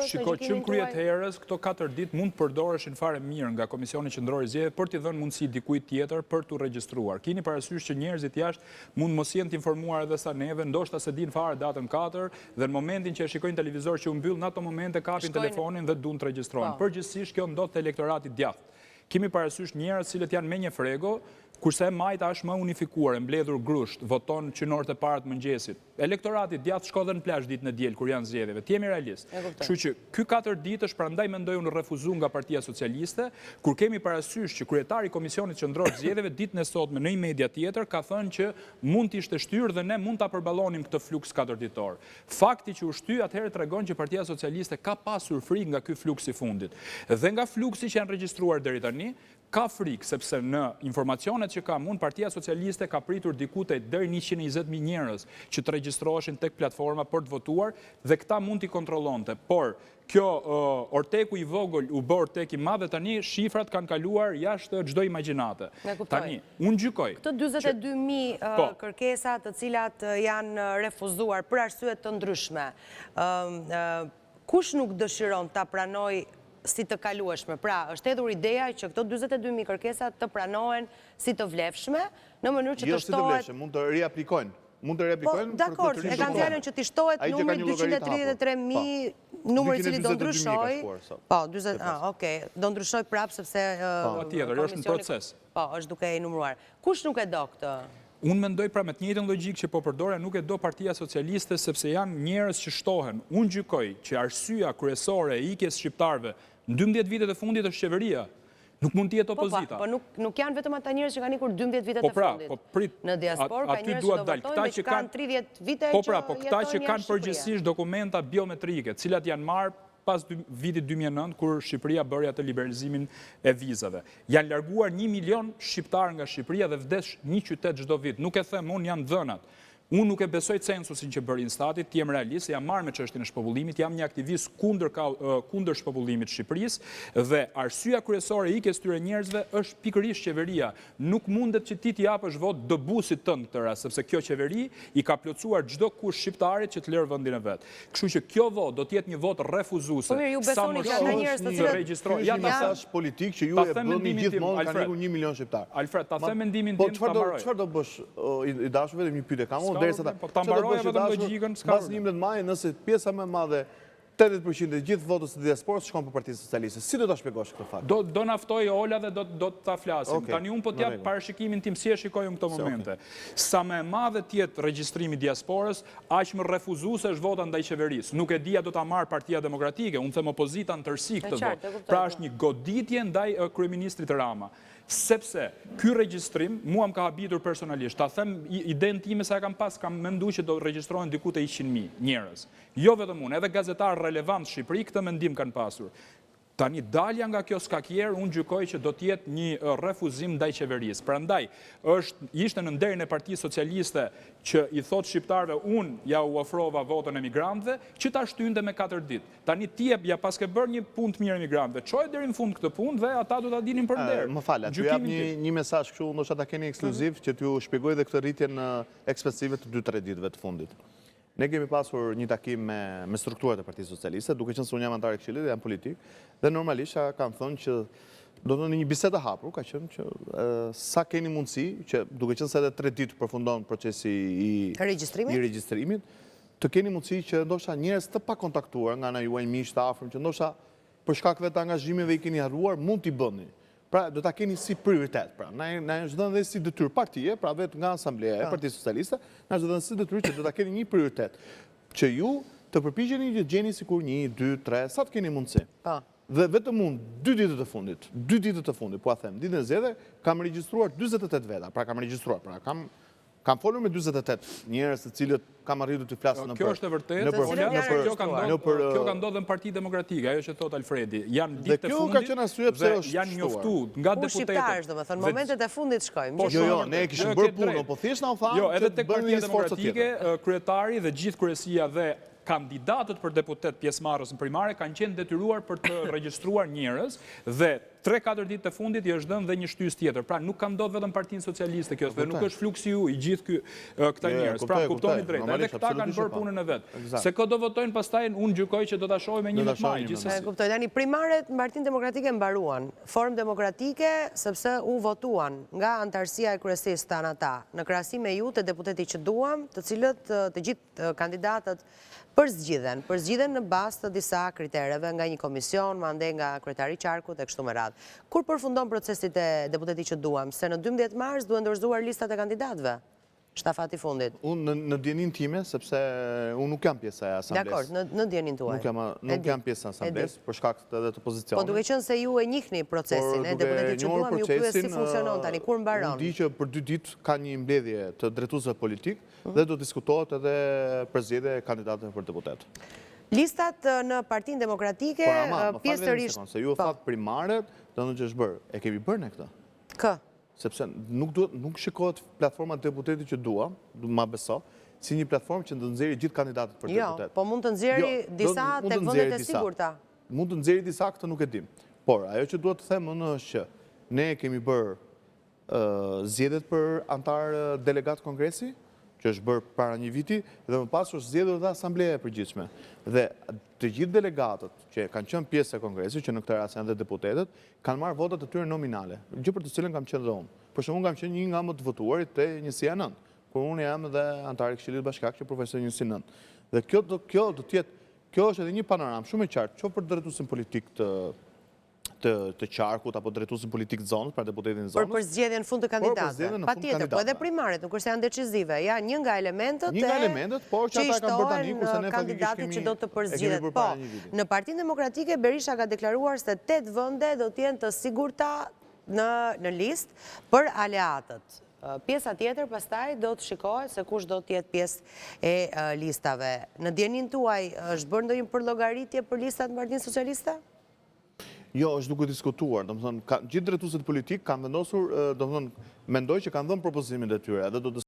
Shiko, që më kryet herës, këto 4 ditë mund të përdoreshin fare mirë nga Komisioni Qendror i Zgjedhjeve për t'i dhënë mundësi dikujt tjetër për t'u regjistruar. Keni parasysh që njerëzit jashtë mund mos jenë të informuar edhe sa neve, ndoshta se din fare datën 4 dhe në momentin që e shikojnë televizor që u mbyll, në ato momente kapin telefonin dhe duan të regjistrohen. Përgjithsisht kjo ndodh te elektorati djathtë. Kemi parasysh njerëz cilët janë me një frego, kurse majta është më unifikuar, e mbledhur grusht, voton që në orët e parë të mëngjesit. Elektorati djathtë shko dhe në plazh ditën e diel kur janë zgjedhjeve. Të jemi realist. Kështu që ky 4 ditësh prandaj mendoj unë refuzuar nga Partia Socialiste, kur kemi parasysh që kryetari i Komisionit Qendror të Zgjedhjeve ditën e sotme në një media tjetër ka thënë që mund të ishte shtyrë dhe ne mund ta përballonim këtë fluks 4 ditor. Fakti që u shty atëherë tregon që Partia Socialiste ka pasur frikë nga ky fluks i fundit. Dhe nga fluksi që janë regjistruar deri tani, ka frikë sepse në informacionet që kam unë, Partia Socialiste ka pritur diku deri 120.000 njerëz që të regjistroheshin tek platforma për të votuar dhe këta mund t'i kontrollonte. Por kjo orteku i vogël u bë ortek i madh dhe tani shifrat kanë kaluar jashtë çdo imagjinate. Tani, unë gjykoj. Këto 42.000 kërkesa të cilat janë refuzuar për arsye të ndryshme. Kush nuk dëshiron ta pranoj si të kalueshme. Pra, është hedhur ideja që këto 42.000 kërkesa të pranohen si të vlefshme, në mënyrë që të shtohet... Jo si të vlefshme, mund të riaplikojnë. Mund të riaplikojnë... Po, dakord, e kanë fjalën që t'i shtohet numri 233.000, numri i cili do ndryshoj... Po, 20... okej, do ndryshoj prapë sepse... Po, tjetër, është në proces. Po, është duke i numruar. Kush nuk e do këtë? Unë mendoj pra me të njëjtën logjikë që po përdore nuk e do Partia Socialiste sepse janë njerëz që shtohen. Unë gjykoj që arsyeja kryesore e ikjes shqiptarëve në 12 vitet e fundit është qeveria. Nuk mund të jetë opozita. Po nuk janë vetëm ata njerëz që kanë ikur 12 vitet e fundit. Po pra, në diasporë ka njerëz që do votojnë dhe që kanë 30 vite që jetojnë Po këta që kanë përgjithsisht dokumenta biometrike, cilat janë marrë pas vitit 2009, kur Shqipëria bëri atë liberalizimin e vizave. Janë larguar 1 milion shqiptar nga Shqipëria dhe vdes një qytet çdo vit. Nuk e them unë, janë dhënat. Unë nuk e besoj censusin që bëri Instatit, jam realist, jam marrë me çështjen e shpopullimit, jam një aktivist kundër shpopullimit Shqipërisë dhe arsyeja kryesore e ikjes këtyre njerëzve është pikërisht qeveria. Nuk mundet që ti t'i japësh votë dëbusit tënd këtë rast, sepse kjo qeveri i ka plotësuar çdo kush shqiptarit që të lërë vendin e vet. Kështu që kjo votë do të jetë një votë refuzuese. Po mirë, ju besoni që ata njerëz të cilët janë mesazh politik që ju e bëni gjithmonë kanë ikur 1 milion shqiptar. Alfred, ta them mendimin tim, ta mbaroj. Çfarë do bësh i dashur vetëm një pyetje kam. Po ta mbaroj vetëm logjikën, pas 11 maj, nëse pjesa më e madhe 80% e gjithë votës të diasporës shkon për Partinë Socialiste. Si do ta shpjegosh këtë fakt? Do naftoj Ola dhe do ta flasim. Tani unë po t'jap parashikimin tim si e shikoj unë këto momente. Sa më e madhe të jetë regjistrimi i diasporës, aq më refuzuese është vota ndaj qeverisë. Nuk e dia do ta marr Partia Demokratike, unë them opozita në tërësi këtë votë. Pra është një goditje ndaj kryeministrit Rama. Sepse ky regjistrim mua më ka habitur personalisht. Ta them idenë time sa kam menduar që do regjistrohen diku te 100.000 njerëz. Jo vetëm unë, edhe gazetarë relevant Shqipëri këtë mendim kanë pasur. Tani dalja nga kjo skakjer, unë gjykoj që do t'jetë një refuzim ndaj qeverisë. Prandaj, ishte në nderin e Partisë Socialiste që i thot shqiptarëve, unë ja u ofrova votën emigrantëve, që ta shtynte me 4 ditë. Tani ja pas ke bërë një punë të mirë emigrantëve, çojë deri në fund këtë punë dhe ata do ta dinin për nder. Më fal, t'ju jap një mesazh kështu, ndoshta ta keni ekskluziv që t'ju shpjegoj edhe këtë rritjen ekspensive të 2-3 ditëve të fundit. Ne kemi pasur një takim me strukturat e Partisë Socialiste, duke qenë se unë jam antar i Këshillit dhe jam politik, dhe normalisht kanë thënë që do të një bisedë hapur, ka qenë që sa keni mundësi, që duke qenë se edhe 3 ditë përfundon procesi i regjistrimit, të keni mundësi që ndoshta njerëz të pakontaktuar nga ana juaj miq të afërm, që ndoshta për shkak të angazhimeve i keni harruar, mund t'i bëni. Pra, do ta keni si prioritet. Pra, na është dhënë dhe si detyrë partie, pra vetë nga Asambleja e Partisë Socialiste, na është dhënë si detyrë që do ta keni një prioritet. Që ju të përpiqeni që gjeni sikur 1, 2, 3, sa të keni mundësi. Dhe vetëm unë 2 ditët e fundit, po a them, ditën e zgjedhjeve kam regjistruar 48 veta. Pra kam regjistruar, pra kam folur me 48 njerëz të cilët kam arritur të flasë në për... Kjo është e vërtetë, kjo ka ndodhur në Partinë Demokratike, ajo që thot Alfredi. Janë ditë e fundit dhe janë njoftuar nga deputetët. Shqiptarës, domethënë, momentet e fundit shkojmë. Jo, ne e kishim bërë punën, po thjesht na u thanë edhe tek Partia Demokratike, kryetari dhe gjithë kryesia dhe kandidatët për deputet pjesëmarrës në primare kanë qenë detyruar për të regjistruar njerëz dhe 3-4 ditë të fundit i është dhënë dhe një shtys tjetër. Pra nuk ka ndodhur vetëm Partinë Socialiste kjo, dhe nuk është fluksi ju i gjithë këta njerëz. Pra kuptoni drejt. Edhe këta kanë bërë punën e vet. Se kë do votojnë pastaj unë gjykoj që do ta shohim me 11 maj gjithsesi. Kuptoj tani primaret në Partinë Demokratike mbaruan. Formë demokratike sepse u votuan nga antarësia e kryesisë tan ata. Në krahasim me ju të deputetët që duam, të cilët të gjithë kandidatët përzgjidhen në bazë të disa kritereve nga një komision, mande nga kryetari i qarkut e kështu me radhë. Kur përfundon procesit e deputetit që duam, se në 12 mars duhen dorëzuar listat e kandidatëve? Shtafati fundit. Unë në djenin time, sepse unë nuk jam pjesë e asambles. Dakor, në djenin tuaj. Nuk jam pjesë e asambles, për shkak edhe të pozicionit. Po duke qenë se ju e njihni procesin, e deputetit që duam, ju pyes si funksionon tani, kur mbaron? Unë di që për 2 ditë ka një mbledhje të drejtuesve politik dhe do diskutohet edhe përzgjedhja e kandidatëve për deputet. Listat në Partinë Demokratike, pjesë të rish... Se ju e thatë primaret, dhe në që është bërë. E kemi bërë në këta? Kë? Sepse nuk shikohet platforma deputetit që dua, ma beso, si një platformë që të nxjerrë gjithë kandidatët për deputet. Jo, po mund të nxjerrë disa tek vendet e sigurta. Mund të nxjerrë disa, këtë nuk e dim. Por, ajo që duhet të them më është që ne kemi bërë zgjedhjet për antar delegat kongresi, që është bërë para një viti, dhe më pas është zgjedhur dhe asambleja e përgjithshme. Dhe të gjithë delegatët që kanë qenë pjesë e kongresit, që në këtë rast janë dhe deputetët, kanë marrë votat e tyre nominale, gjë për të cilën kam qenë dhe unë. Për shembull, kam qenë një nga më të votuarit te njësia 9, kur unë jam dhe antari i Këshillit Bashkiak që përfaqësoj njësinë 9. Dhe kjo është edhe një panoramë shumë e qartë, qoftë për drejtuesin politik të qarkut apo drejtuesin politik të zonës, pra deputetin e zonës. Por për zgjedhjen në fund të kandidatëve. Patjetër, po edhe primaret, nuk është janë decizive, janë një nga elementët por që ata kanë bërë tani kurse ne kandidatit që do të përzgjedhet. Po, në Partinë Demokratike Berisha ka deklaruar se 8 vende do të jenë të sigurta në listë për aleatët. Pjesa tjetër pastaj do të shikohet se kush do të jetë pjesë e listave. Në djenin tuaj është bërë ndonjë përllogaritje për listat në Partinë Socialiste? Jo, është duke diskutuar, gjithë drejtuesit politik kanë vendosur, mendoj që kanë dhënë propozimin e tyre, edhe do të